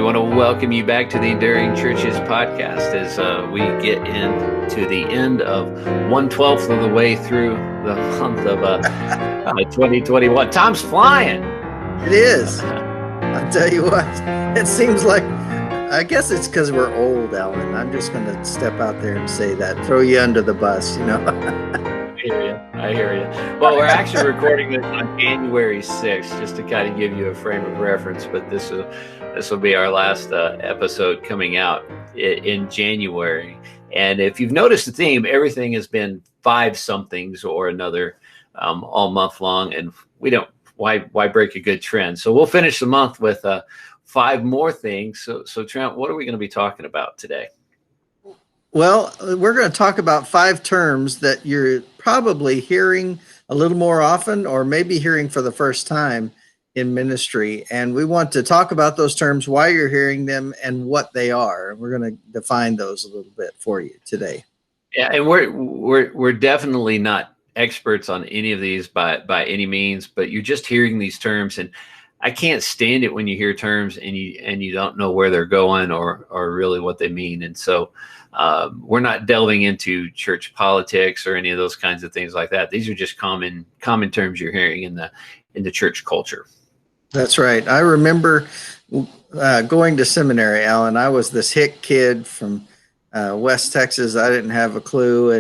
want to welcome you back to the Enduring Churches podcast as we get into the end of 1/12 of the way through the month of 2021. Time's flying. It is. I'll tell you what, it seems like, I guess it's because we're old, Alan. I'm just going to step out there and say that, throw you under the bus, I hear you. Well, we're actually recording this on January 6th, just to kind of give you a frame of reference, but this will be our last episode coming out in January. And if you've noticed the theme, everything has been 5 somethings or another all month long, and we don't, why break a good trend? So we'll finish the month with 5 more things. So Trent, what are we going to be talking about today? Well, we're going to talk about 5 terms that you're probably hearing a little more often, or maybe hearing for the first time in ministry. And we want to talk about those terms, why you're hearing them, and what they are. We're going to define those a little bit for you today. Yeah, and we're definitely not experts on any of these by any means, but you're just hearing these terms, and I can't stand it when you hear terms and you don't know where they're going or really what they mean. And so we're not delving into church politics or any of those kinds of things like that. These are just common terms you're hearing in the church culture. That's right. I remember going to seminary, Alan. I was this hick kid from West Texas. I didn't have a clue.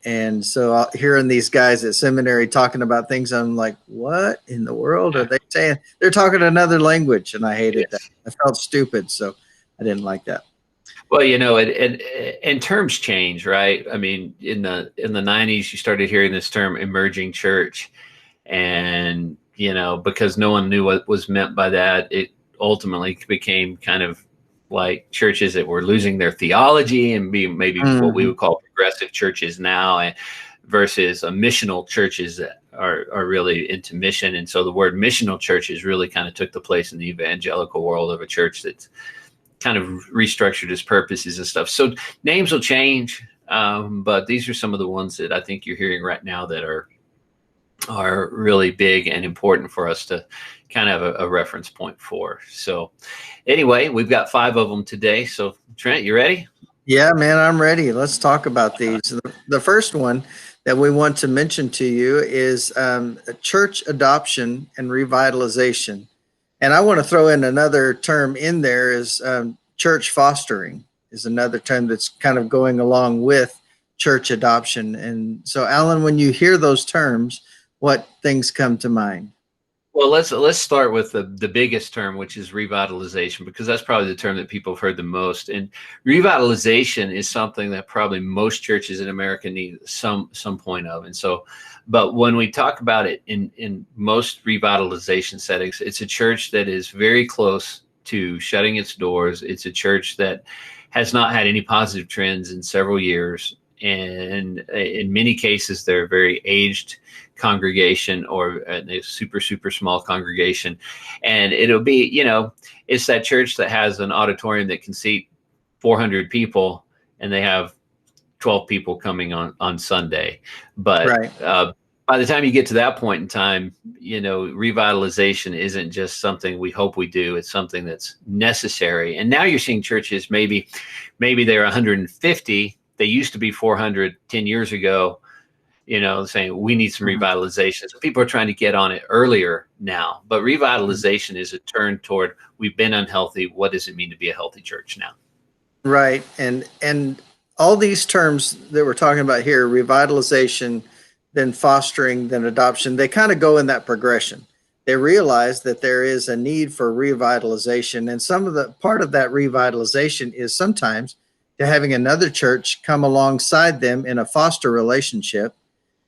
And so hearing these guys at seminary talking about things, I'm like, what in the world are they saying? They're talking another language. And I hated that. I felt stupid. So I didn't like that. Well, and terms change, right? I mean, in the 90s, you started hearing this term emerging church. And, because no one knew what was meant by that, it ultimately became kind of like churches that were losing their theology and being maybe what we would call progressive churches now, versus missional churches that are really into mission. And so the word missional churches really kind of took the place in the evangelical world of a church that's kind of restructured its purposes and stuff. So names will change, but these are some of the ones that I think you're hearing right now that are really big and important for us to kind of have a reference point for. So anyway, we've got 5 of them today. So Trent, you ready? Yeah, man, I'm ready. Let's talk about these. The first one that we want to mention to you is church adoption and revitalization. And I want to throw in another term in there is church fostering is another term that's kind of going along with church adoption. And so, Alan, when you hear those terms, what things come to mind? Well, let's start with the biggest term, which is revitalization, because that's probably the term that people have heard the most. And revitalization is something that probably most churches in America need some point of. And so, but when we talk about it in most revitalization settings, it's a church that is very close to shutting its doors. It's a church that has not had any positive trends in several years. And in many cases, they're a very aged congregation or a super, super small congregation. And it'll be, it's that church that has an auditorium that can seat 400 people and they have 12 people coming on Sunday. But right. By the time you get to that point in time, revitalization isn't just something we hope we do. It's something that's necessary. And now you're seeing churches, maybe they're 150. They used to be 400 10 years ago, saying we need some revitalization. So people are trying to get on it earlier now. But revitalization is a turn toward, we've been unhealthy. What does it mean to be a healthy church now? Right. And all these terms that we're talking about here, revitalization, then fostering, then adoption, they kind of go in that progression. They realize that there is a need for revitalization. And some of the part of that revitalization is sometimes to having another church come alongside them in a foster relationship.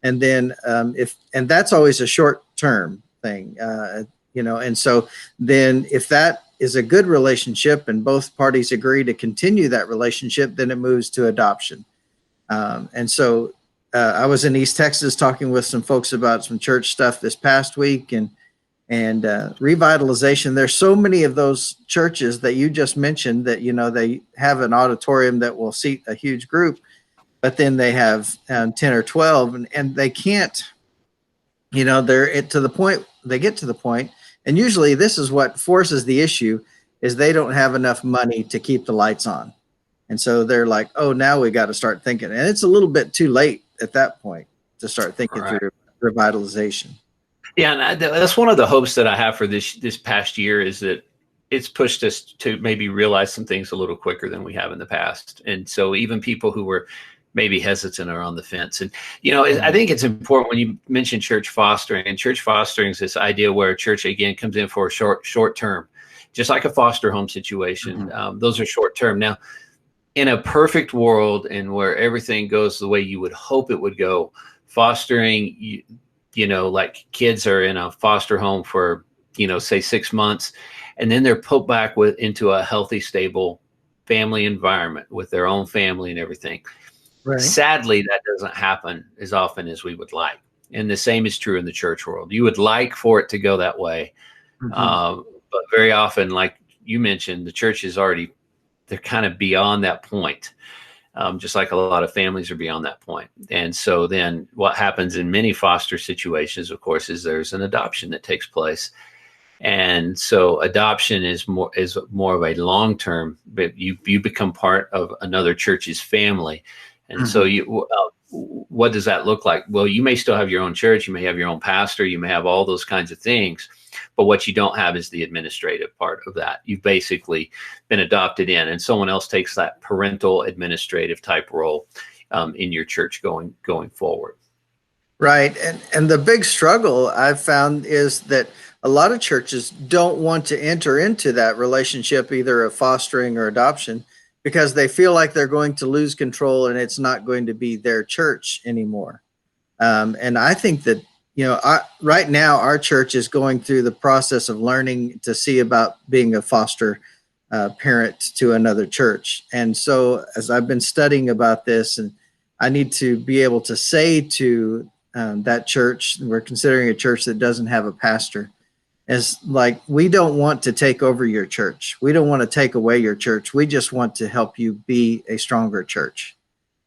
And then and that's always a short term thing, and so then if that is a good relationship and both parties agree to continue that relationship, then it moves to adoption. And so I was in East Texas talking with some folks about some church stuff this past week, and revitalization. There's so many of those churches that you just mentioned that, they have an auditorium that will seat a huge group, but then they have 10 or 12 and they can't, they get to the point. And usually this is what forces the issue is they don't have enough money to keep the lights on. And so they're like, oh, now we got to start thinking. And it's a little bit too late at that point to start thinking Right. through revitalization. Yeah, and that's one of the hopes that I have for this past year is that it's pushed us to maybe realize some things a little quicker than we have in the past. And so even people who were maybe hesitant or on the fence. And, I think it's important when you mention church fostering, and church fostering is this idea where a church, again, comes in for a short term, just like a foster home situation. Those are short term. Now, in a perfect world and where everything goes the way you would hope it would go, fostering, like kids are in a foster home for, say 6 months, and then they're put back into a healthy, stable family environment with their own family and everything. Right. Sadly, that doesn't happen as often as we would like. And the same is true in the church world. You would like for it to go that way. But very often, like you mentioned, the church is already, they're kind of beyond that point. Just like a lot of families are beyond that point. And so then what happens in many foster situations, of course, is there's an adoption that takes place. And so adoption is more of a long-term, but you become part of another church's family. And so what does that look like? Well, you may still have your own church. You may have your own pastor. You may have all those kinds of things. But what you don't have is the administrative part of that. You've basically been adopted in, and someone else takes that parental administrative type role in your church going forward. Right. And the big struggle I've found is that a lot of churches don't want to enter into that relationship, either of fostering or adoption, because they feel like they're going to lose control and it's not going to be their church anymore. And I think that, right now our church is going through the process of learning to see about being a foster parent to another church. And so as I've been studying about this, and I need to be able to say to that church, we're considering a church that doesn't have a pastor, is like, we don't want to take over your church. We don't want to take away your church. We just want to help you be a stronger church.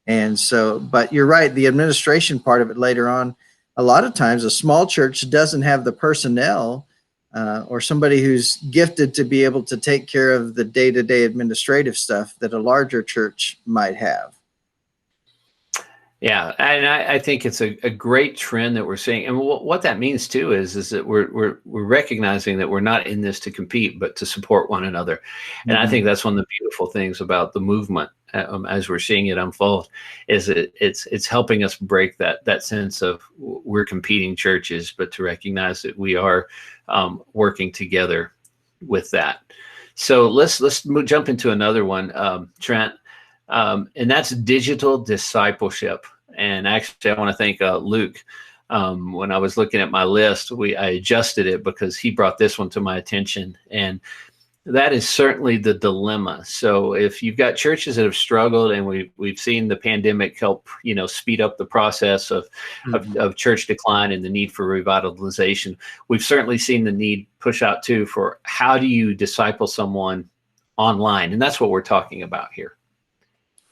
And so, but you're right, the administration part of it later on, a lot of times a small church doesn't have the personnel or somebody who's gifted to be able to take care of the day-to-day administrative stuff that a larger church might have. Yeah, and I think it's a great trend that we're seeing, and what that means too is that we're recognizing that we're not in this to compete, but to support one another, and I think that's one of the beautiful things about the movement as we're seeing it unfold, is it's helping us break that sense of we're competing churches, but to recognize that we are working together with that. So let's jump into another one, Trent. And that's digital discipleship. And actually, I want to thank Luke. When I was looking at my list, I adjusted it because he brought this one to my attention. And that is certainly the dilemma. So if you've got churches that have struggled, and we've seen the pandemic help, speed up the process of church decline and the need for revitalization, we've certainly seen the need push out too for how do you disciple someone online? And that's what we're talking about here.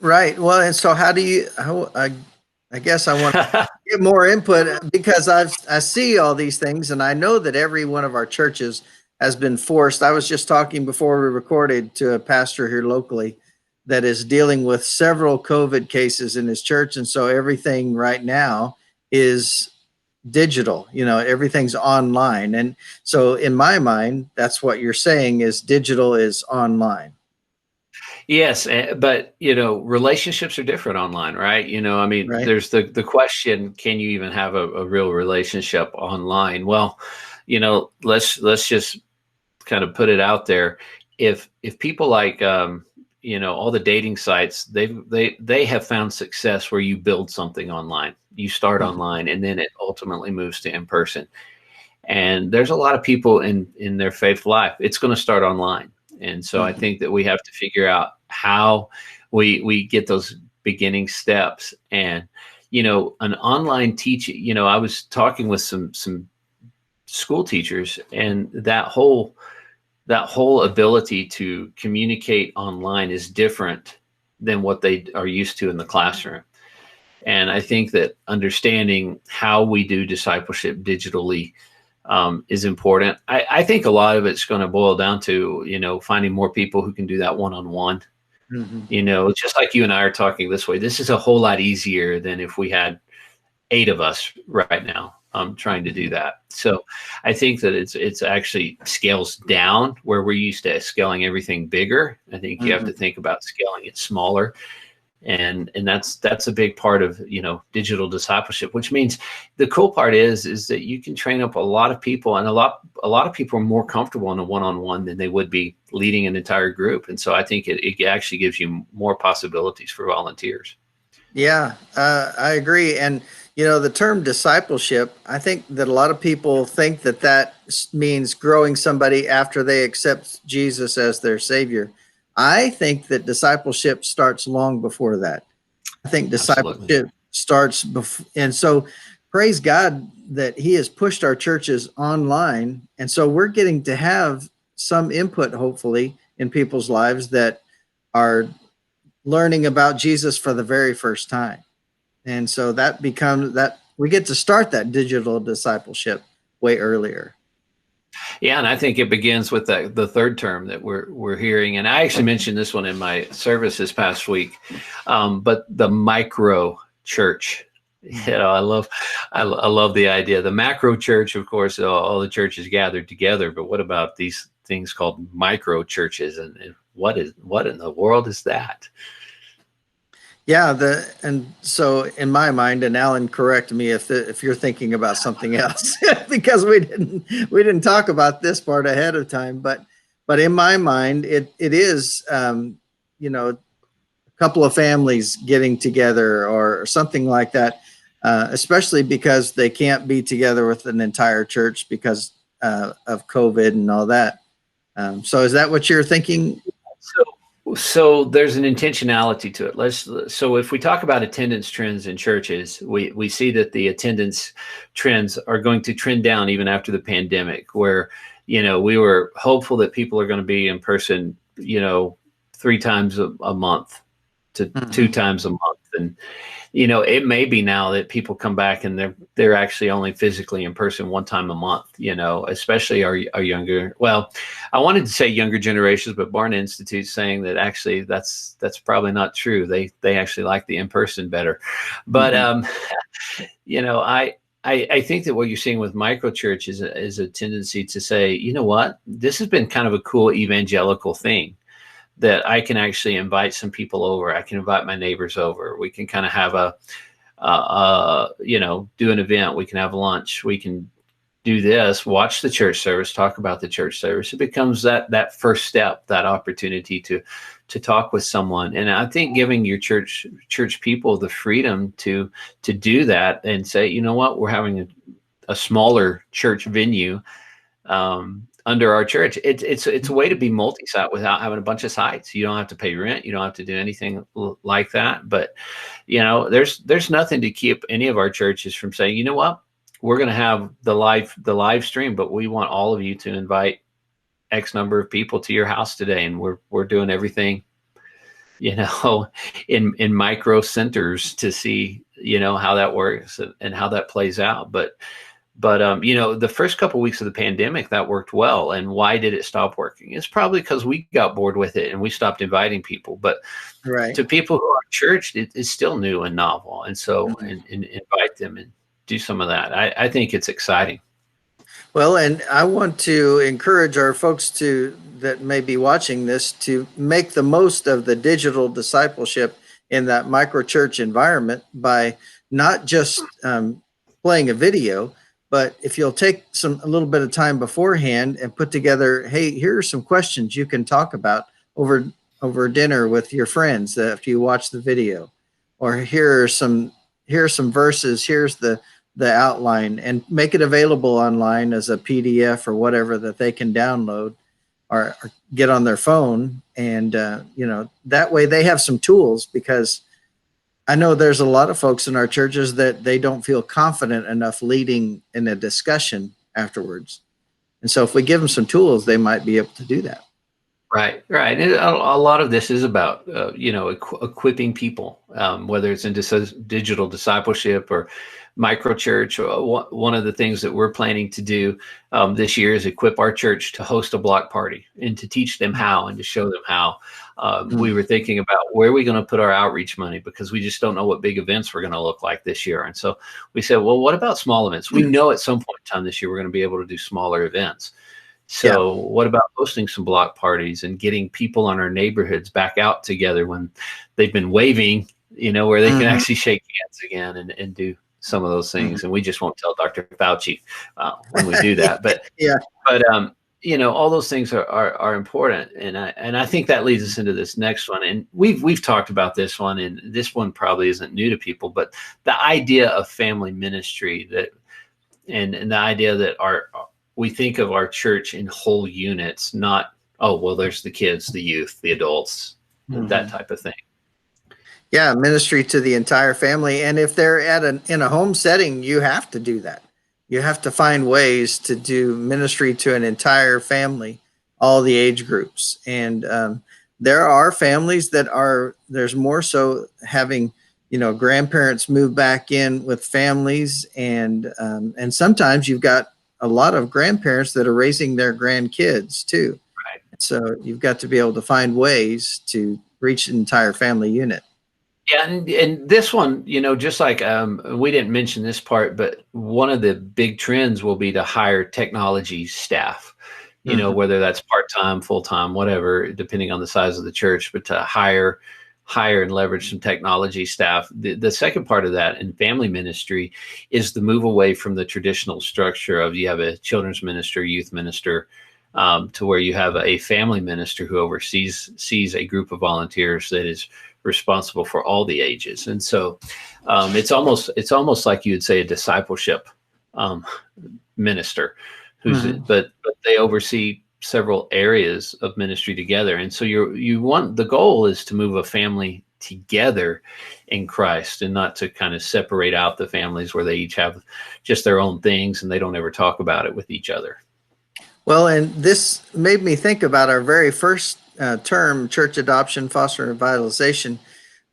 Right. Well, and so I guess I want to get more input, because I see all these things, and I know that every one of our churches has been forced. I was just talking before we recorded to a pastor here locally that is dealing with several COVID cases in his church. And so everything right now is digital, everything's online. And so in my mind, that's what you're saying, is digital is online. Yes, but relationships are different online, right? Right. There's the question: can you even have a real relationship online? Well, let's just kind of put it out there. If people like all the dating sites, they have found success where you build something online, you start online, and then it ultimately moves to in person. And there's a lot of people in their faith life, it's going to start online. And so I think that we have to figure out how we get those beginning steps. And, an online teaching, I was talking with some school teachers, and that whole ability to communicate online is different than what they are used to in the classroom. And I think that understanding how we do discipleship digitally is important. I think a lot of it's going to boil down to, finding more people who can do that one-on-one. Mhm. Just like you and I are talking this way, this is a whole lot easier than if we had 8 of us right now trying to do that. So I think that it's actually scales down where we're used to scaling everything bigger. I think you have to think about scaling it smaller. And that's a big part of digital discipleship, which means the cool part is that you can train up a lot of people, and a lot of people are more comfortable in a one-on-one than they would be leading an entire group. And so I think it actually gives you more possibilities for volunteers. Yeah, I agree. And, the term discipleship, I think that a lot of people think that means growing somebody after they accept Jesus as their savior. I think that discipleship starts long before that. I think Absolutely. discipleship starts before. And so praise God that he has pushed our churches online. And so we're getting to have some input, hopefully, in people's lives that are learning about Jesus for the very first time. And so that becomes that we get to start that digital discipleship way earlier. Yeah, and I think it begins with the third term that we're hearing, and I actually mentioned this one in my service this past week. But the micro church, I love the idea. The macro church, of course, all the churches gathered together. But what about these things called micro churches, and what in the world is that? Yeah, and so in my mind, and Alan, correct me if you're thinking about something else, because we didn't talk about this part ahead of time, but in my mind, it is a couple of families getting together or something like that, especially because they can't be together with an entire church because of COVID and all that. So is that what you're thinking? So there's an intentionality to it. So if we talk about attendance trends in churches, we see that the attendance trends are going to trend down even after the pandemic, where, we were hopeful that people are going to be in person, 3 times a month to 2 times a month. And, it may be now that people come back and they're actually only physically in person 1 time a month, especially our younger, well, I wanted to say younger generations, but Barna Institute's saying that actually that's probably not true. They actually like the in-person better. But, I think that what you're seeing with microchurch is a tendency to say, you know what, this has been kind of a cool evangelical thing, that I can actually invite some people over. I can invite my neighbors over. We can kind of have do an event. We can have lunch. We can do this, watch the church service, talk about the church service. It becomes that first step, that opportunity to talk with someone. And I think giving your church people the freedom to do that and say, you know what, we're having a smaller church venue under our church. It's a way to be multi-site without having a bunch of sites. You don't have to pay rent. You don't have to do anything like that. But, there's nothing to keep any of our churches from saying, you know what, we're going to have the live stream, but we want all of you to invite X number of people to your house today. And we're doing everything, in micro centers to see, how that works and how that plays out. But the first couple of weeks of the pandemic, that worked well. And why did it stop working? It's probably because we got bored with it and we stopped inviting people. But Right. to people who are churched, it's still new and novel. And so and invite them and do some of that. I think it's exciting. Well, and I want to encourage our folks that may be watching this to make the most of the digital discipleship in that microchurch environment by not just playing a video, but if you'll take a little bit of time beforehand and put together, hey, here are some questions you can talk about over dinner with your friends after you watch the video, or here are some verses, here's the outline, and make it available online as a PDF or whatever that they can download or get on their phone. And, that way they have some tools, because I know there's a lot of folks in our churches that they don't feel confident enough leading in a discussion afterwards. And so if we give them some tools, they might be able to do that. Right. And a lot of this is about, equipping people, whether it's in digital discipleship or micro church. One of the things that we're planning to do this year is equip our church to host a block party and to teach them how and to show them how. We were thinking about where are we going to put our outreach money, because we just don't know what big events we're going to look like this year. And so we said, well, what about small events? We know at some point in time this year we're going to be able to do smaller events. So what about hosting some block parties and getting people in our neighborhoods back out together when they've been waving, where they can actually shake hands again and do some of those things. And we just won't tell Dr. Fauci when we do that. But all those things are important. And I think that leads us into this next one. And we've talked about this one, and this one probably isn't new to people, but the idea of family ministry and the idea that we think of our church in whole units, not, oh, well, there's the kids, the youth, the adults, that type of thing. Yeah, ministry to the entire family. And if they're in a home setting, you have to do that. You have to find ways to do ministry to an entire family, all the age groups. And there are families there's more so having, grandparents move back in with families. And sometimes you've got a lot of grandparents that are raising their grandkids too. Right. So you've got to be able to find ways to reach an entire family unit. Yeah, and this one, just like we didn't mention this part, but one of the big trends will be to hire technology staff, whether that's part-time, full-time, whatever, depending on the size of the church, but to hire and leverage some technology staff. The second part of that in family ministry is the move away from the traditional structure of you have a children's minister, youth minister, to where you have a family minister who oversees a group of volunteers that is responsible for all the ages. And so it's almost like you would say a discipleship minister but they oversee several areas of ministry together. And so the goal is to move a family together in Christ and not to kind of separate out the families where they each have just their own things and they don't ever talk about it with each other. Well, and this made me think about our very first term, church adoption, foster, and revitalization.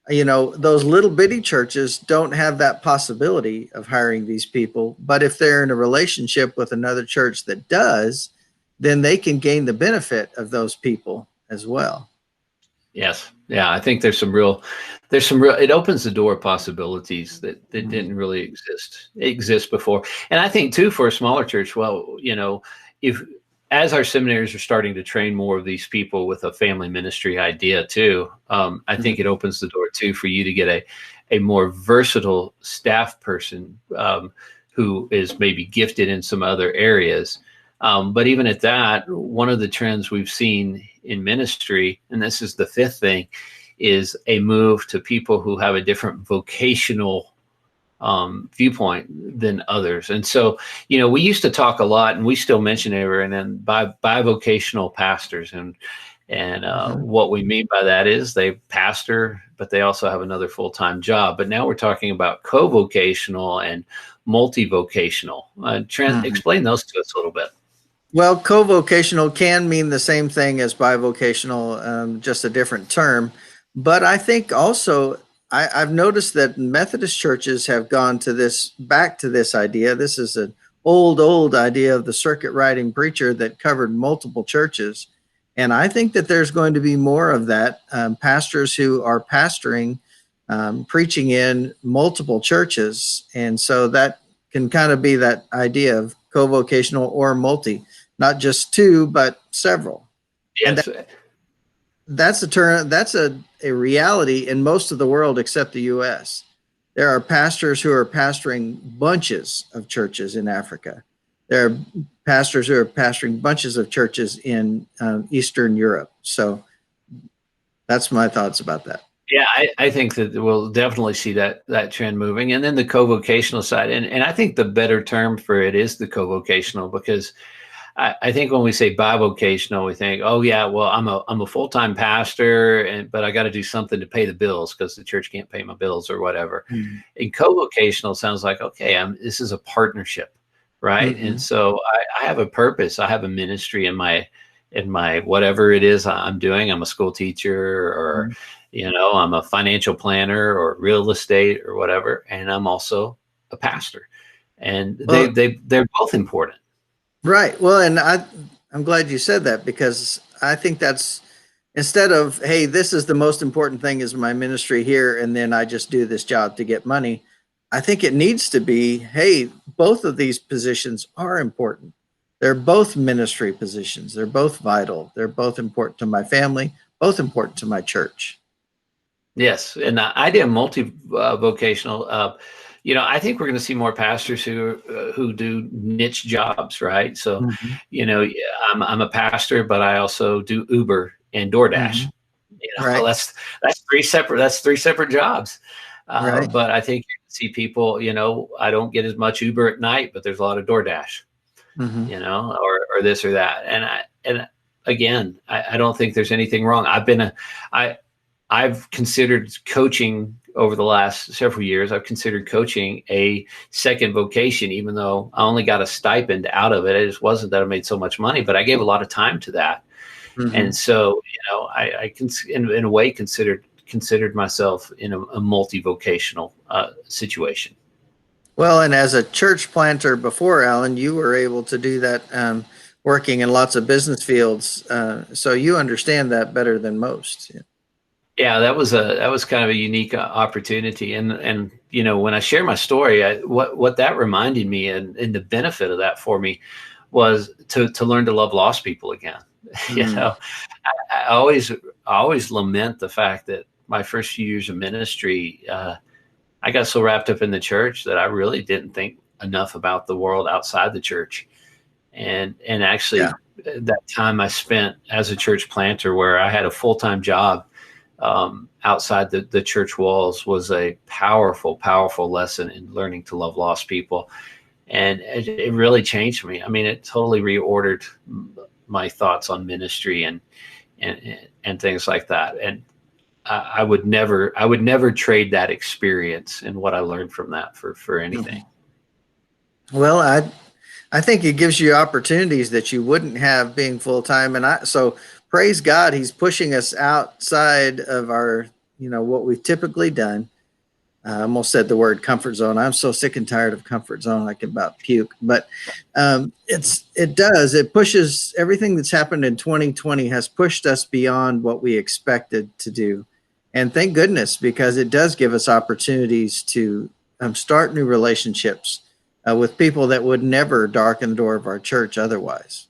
Those little bitty churches don't have that possibility of hiring these people. But if they're in a relationship with another church that does, then they can gain the benefit of those people as well. Yes. Yeah. I think there's some real, it opens the door of possibilities that didn't really exist before. And I think too, for a smaller church, well, as our seminaries are starting to train more of these people with a family ministry idea too, I think it opens the door too for you to get a more versatile staff person who is maybe gifted in some other areas. But even at that, one of the trends we've seen in ministry, and this is the fifth thing, is a move to people who have a different vocational viewpoint than others. And so, we used to talk a lot, and we still mention it, and then bivocational pastors. And what we mean by that is they pastor, but they also have another full-time job. But now we're talking about co-vocational and multi-vocational. Trent, explain those to us a little bit. Well, co-vocational can mean the same thing as bivocational, just a different term. But I think also I've noticed that Methodist churches have gone back to this idea. This is an old idea of the circuit riding preacher that covered multiple churches. And I think that there's going to be more of that, pastors who are pastoring, preaching in multiple churches. And so that can kind of be that idea of co-vocational or multi, not just two, but several. Yes. And that's a term. That's a reality in most of the world except the U.S. There are pastors who are pastoring bunches of churches in Africa. There are pastors who are pastoring bunches of churches in Eastern Europe. So that's my thoughts about that. Yeah, I think that we'll definitely see that trend moving. And then the co-vocational side. And I think the better term for it is the co-vocational, because I think when we say bivocational, we think, oh yeah, well, I'm a full-time pastor, but I got to do something to pay the bills because the church can't pay my bills or whatever. Mm-hmm. And co-vocational sounds like, okay, this is a partnership, right? Mm-hmm. And so I have a purpose. I have a ministry in my whatever it is I'm doing. I'm a school teacher, or I'm a financial planner or real estate or whatever, and I'm also a pastor, and Well, they're both important. right. Well, and I'm glad you said that, because I think that's, instead of, hey, this is the most important thing is my ministry here, and then I just do this job to get money. I think it needs to be, hey, both of these positions are important. They're both ministry positions. They're both vital. They're both important to my family, both important to my church. Yes, and the idea of multi vocational. I think we're going to see more pastors who do niche jobs, right? So, Mhm. I'm a pastor, but I also do Uber and DoorDash. Mhm. Right. That's three separate jobs. Right. But I think you can see people. I don't get as much Uber at night, but there's a lot of DoorDash. Mhm. Or this or that, and again, I don't think there's anything wrong. I've considered coaching over the last several years. I've considered coaching a second vocation, even though I only got a stipend out of it. It just wasn't that I made so much money, but I gave a lot of time to that. And Mhm. so, in a way, considered myself in a multi-vocational situation. Well, and as a church planter before, Alan, you were able to do that, working in lots of business fields. So you understand that better than most. Yeah. Yeah, that was kind of a unique opportunity, and when I share my story, what that reminded me, and the benefit of that for me was to learn to love lost people again. you Mm. know, I always lament the fact that my first few years of ministry, I got so wrapped up in the church that I really didn't think enough about the world outside the church, and Yeah. actually that time I spent as a church planter, where I had a full-time job outside the church walls, was a powerful, powerful lesson in learning to love lost people. And it really changed me. I mean, it totally reordered my thoughts on ministry and things like that. And I would never trade that experience and what I learned from that for anything. Mhm. Well, I think it gives you opportunities that you wouldn't have being full time, and so praise God, He's pushing us outside of our, what we've typically done. I almost said the word comfort zone. I'm so sick and tired of comfort zone, I can about puke. But it pushes everything that's happened in 2020 has pushed us beyond what we expected to do, and thank goodness, because it does give us opportunities to start new relationships with people that would never darken the door of our church otherwise.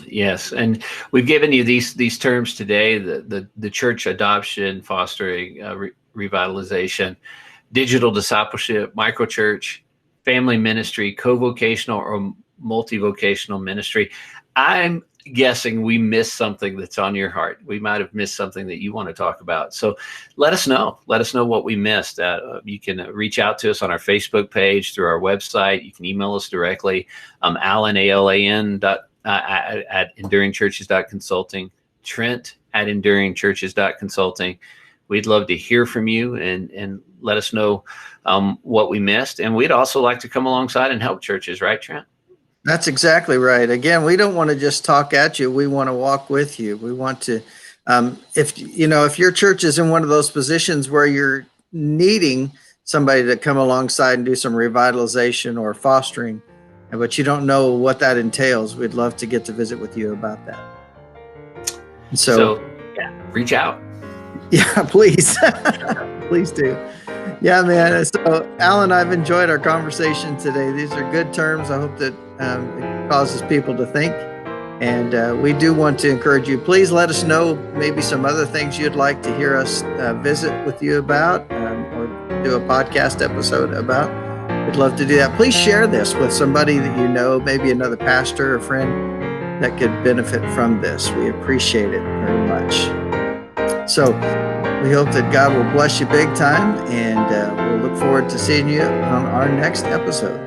Yes, and we've given you these terms today: the church adoption, fostering, revitalization, digital discipleship, microchurch, family ministry, co-vocational or multi-vocational ministry. I'm guessing we missed something that's on your heart. We might have missed something that you want to talk about. So let us know. Let us know what we missed. You can reach out to us on our Facebook page, through our website. You can email us directly. Alan, ALAN, at enduringchurches.consulting. Trent at enduringchurches.consulting. We'd love to hear from you and let us know what we missed. And we'd also like to come alongside and help churches, right, Trent? That's exactly right. Again, we don't want to just talk at you. We want to walk with you. We want to, if your church is in one of those positions where you're needing somebody to come alongside and do some revitalization or fostering, but you don't know what that entails, we'd love to get to visit with you about that. And So, yeah, reach out. yeah, please, please do. Yeah, man. So, Alan, I've enjoyed our conversation today. These are good terms. I hope that it causes people to think. And we do want to encourage you. Please let us know maybe some other things you'd like to hear us visit with you about, or do a podcast episode about. We'd love to do that. Please share this with somebody that you know, maybe another pastor or friend that could benefit from this. We appreciate it very much. So, we hope that God will bless you big time, and we'll look forward to seeing you on our next episode.